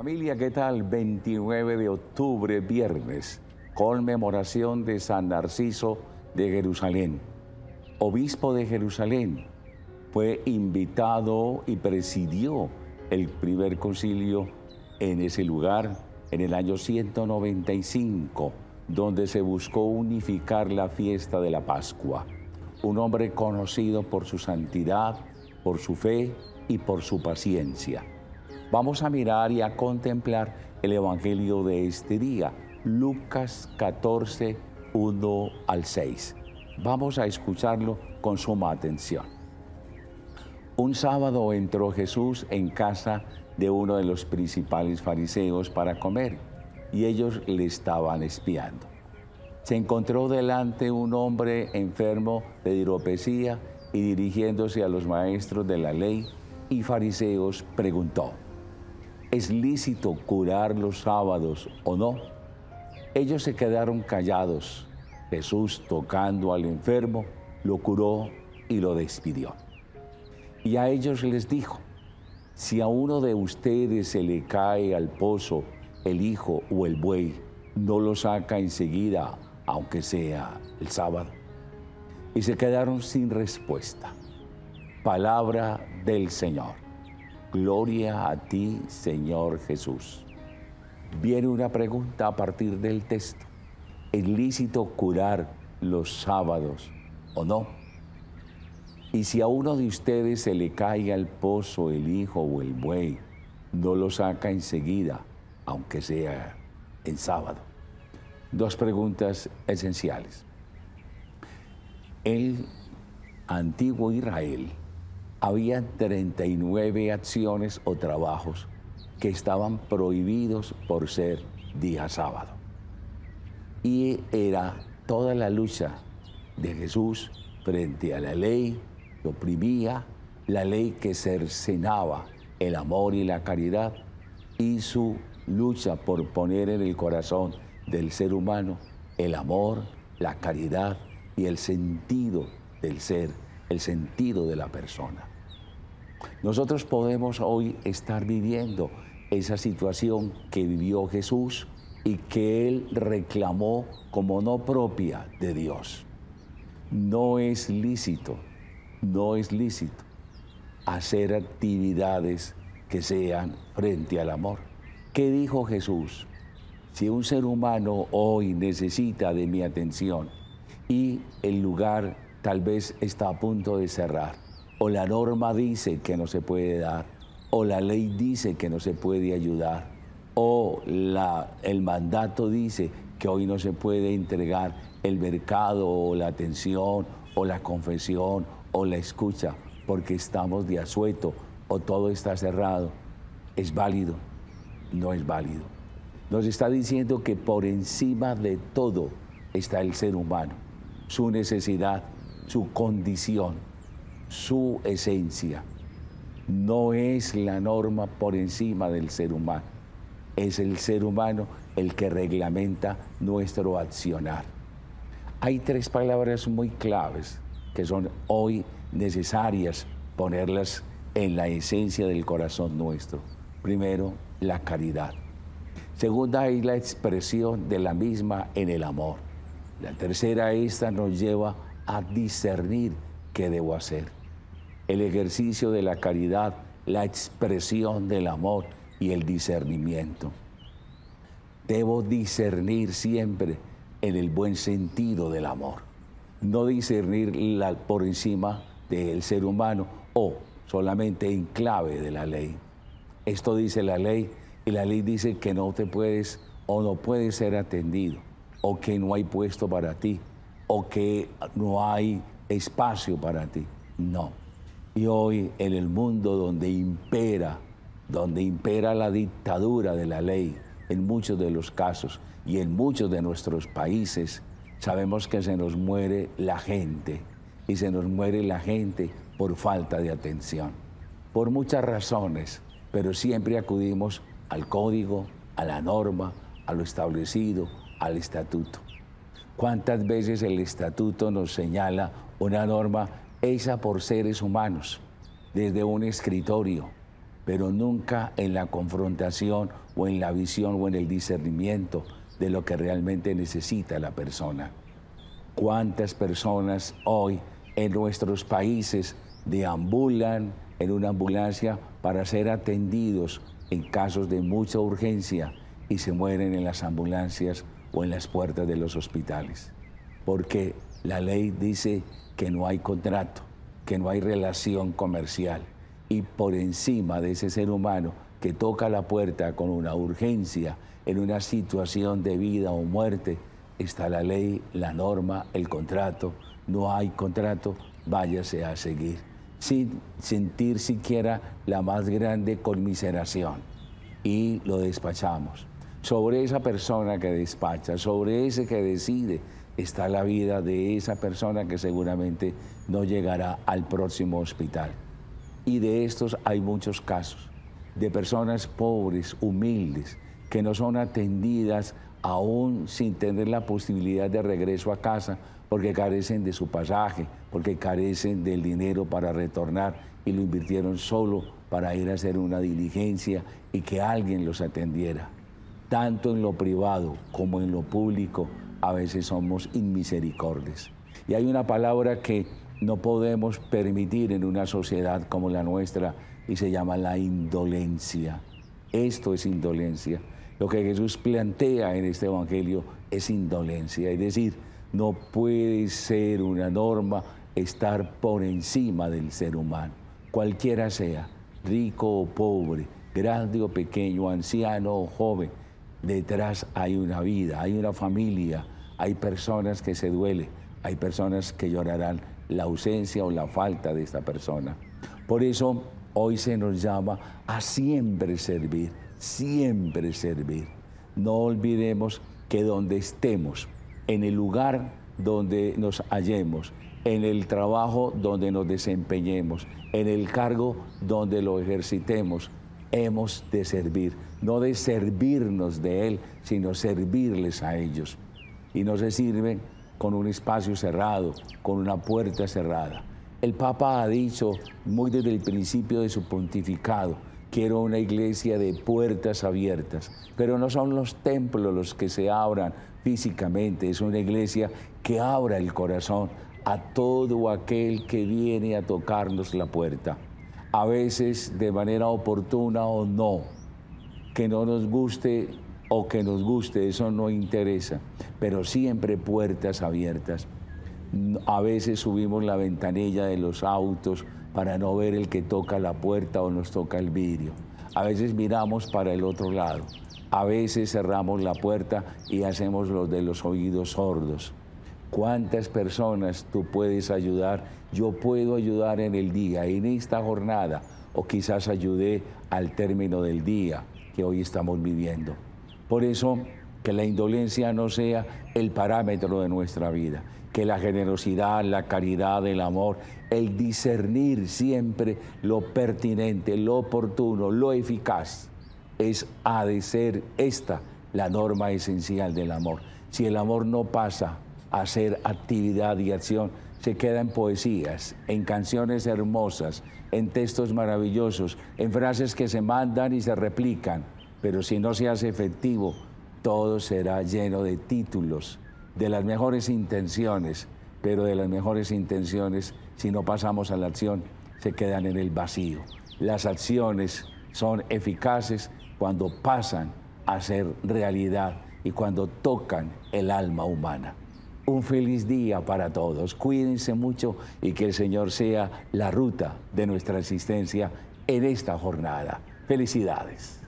Familia, ¿qué tal? 29 de octubre, viernes, conmemoración de San Narciso de Jerusalén. Obispo de Jerusalén, fue invitado y presidió el primer concilio en ese lugar en el año 195, donde se buscó unificar la fiesta de la Pascua. Un hombre conocido por su santidad, por su fe y por su paciencia. Vamos a mirar y a contemplar el Evangelio de este día, Lucas 14, 1 al 6. Vamos a escucharlo con suma atención. Un sábado entró Jesús en casa de uno de los principales fariseos para comer, y ellos le estaban espiando. Se encontró delante un hombre enfermo de hidropesía y dirigiéndose a los maestros de la ley y fariseos preguntó: ¿es lícito curar los sábados o no? Ellos se quedaron callados. Jesús, tocando al enfermo, lo curó y lo despidió. Y a ellos les dijo: si a uno de ustedes se le cae al pozo el hijo o el buey, ¿no lo saca enseguida, aunque sea el sábado? Y se quedaron sin respuesta. Palabra del Señor. Gloria a ti, Señor Jesús. Viene una pregunta a partir del texto. ¿Es lícito curar los sábados o no? Y si a uno de ustedes se le cae al pozo el hijo o el buey, ¿no lo saca enseguida, aunque sea en sábado? Dos preguntas esenciales. El antiguo Israel había 39 acciones o trabajos que estaban prohibidos por ser día sábado. Y era toda la lucha de Jesús frente a la ley que oprimía, la ley que cercenaba el amor y la caridad, y su lucha por poner en el corazón del ser humano el amor, la caridad y el sentido del ser, el sentido de la persona. Nosotros podemos hoy estar viviendo esa situación que vivió Jesús y que Él reclamó como no propia de Dios. No es lícito hacer actividades que sean frente al amor. ¿Qué dijo Jesús? Si un ser humano hoy necesita de mi atención y el lugar tal vez está a punto de cerrar, o la norma dice que no se puede dar, o la ley dice que no se puede ayudar, o el mandato dice que hoy no se puede entregar el mercado o la atención o la confesión o la escucha porque estamos de asueto o todo está cerrado, ¿es válido? No es válido. Nos está diciendo que por encima de todo está el ser humano, su necesidad, su condición, su esencia. No es la norma por encima del ser humano, es el ser humano el que reglamenta nuestro accionar. Hay tres palabras muy claves que son hoy necesarias ponerlas en la esencia del corazón nuestro. Primero, la caridad. Segunda es la expresión de la misma en el amor. La tercera, esta nos lleva a discernir qué debo hacer. El ejercicio de la caridad, la expresión del amor y el discernimiento. Debo discernir siempre en el buen sentido del amor. No discernir por encima del ser humano o solamente en clave de la ley. Esto dice la ley, y la ley dice que no te puedes o no puedes ser atendido, o que no hay puesto para ti, o que no hay espacio para ti. No. Y hoy en el mundo donde impera la dictadura de la ley, en muchos de los casos y en muchos de nuestros países, sabemos que se nos muere la gente, y se nos muere la gente por falta de atención, por muchas razones, pero siempre acudimos al código, a la norma, a lo establecido, al estatuto. ¿Cuántas veces el estatuto nos señala una norma hecha por seres humanos, desde un escritorio, pero nunca en la confrontación o en la visión o en el discernimiento de lo que realmente necesita la persona. ¿Cuántas personas hoy en nuestros países deambulan en una ambulancia para ser atendidos en casos de mucha urgencia y se mueren en las ambulancias o en las puertas de los hospitales? Porque la ley dice que no hay contrato, que no hay relación comercial, y por encima de ese ser humano que toca la puerta con una urgencia en una situación de vida o muerte, está la ley, la norma, el contrato. No hay contrato, váyase a seguir, sin sentir siquiera la más grande conmiseración, y lo despachamos. Sobre esa persona que despacha, sobre ese que decide, está la vida de esa persona que seguramente no llegará al próximo hospital. Y de estos hay muchos casos, de personas pobres, humildes, que no son atendidas aún sin tener la posibilidad de regreso a casa, porque carecen de su pasaje, porque carecen del dinero para retornar y lo invirtieron solo para ir a hacer una diligencia y que alguien los atendiera. Tanto en lo privado como en lo público, a veces somos inmisericordes. Y hay una palabra que no podemos permitir en una sociedad como la nuestra y se llama la indolencia. Esto es indolencia. Lo que Jesús plantea en este evangelio es indolencia, es decir, no puede ser una norma estar por encima del ser humano, cualquiera sea, rico o pobre, grande o pequeño, anciano o joven. Detrás hay una vida, hay una familia, hay personas que se duelen, hay personas que llorarán la ausencia o la falta de esta persona. Por eso hoy se nos llama a siempre servir, siempre servir. No olvidemos que donde estemos, en el lugar donde nos hallemos, en el trabajo donde nos desempeñemos, en el cargo donde lo ejercitemos, hemos de servir, no de servirnos de Él, sino servirles a ellos. Y no se sirve con un espacio cerrado, con una puerta cerrada. El Papa ha dicho muy desde el principio de su pontificado: quiero una iglesia de puertas abiertas, pero no son los templos los que se abran físicamente, es una iglesia que abra el corazón a todo aquel que viene a tocarnos la puerta. A veces de manera oportuna o no, que no nos guste o que nos guste, eso no interesa, pero siempre puertas abiertas. A veces subimos la ventanilla de los autos para no ver el que toca la puerta o nos toca el vidrio. A veces miramos para el otro lado. A veces cerramos la puerta y hacemos lo de los oídos sordos. ¿Cuántas personas tú puedes ayudar? Yo puedo ayudar en el día, en esta jornada, o quizás ayudé al término del día que hoy estamos viviendo. Por eso, que la indolencia no sea el parámetro de nuestra vida, que la generosidad, la caridad, el amor, el discernir siempre lo pertinente, lo oportuno, lo eficaz, ha de ser esta la norma esencial del amor. Si el amor no pasa a ser actividad y acción, se queda en poesías, en canciones hermosas, en textos maravillosos, en frases que se mandan y se replican, pero si no se hace efectivo, todo será lleno de títulos, de las mejores intenciones, pero de las mejores intenciones, si no pasamos a la acción, se quedan en el vacío. Las acciones son eficaces cuando pasan a ser realidad y cuando tocan el alma humana. Un feliz día para todos, cuídense mucho y que el Señor sea la ruta de nuestra existencia en esta jornada. Felicidades.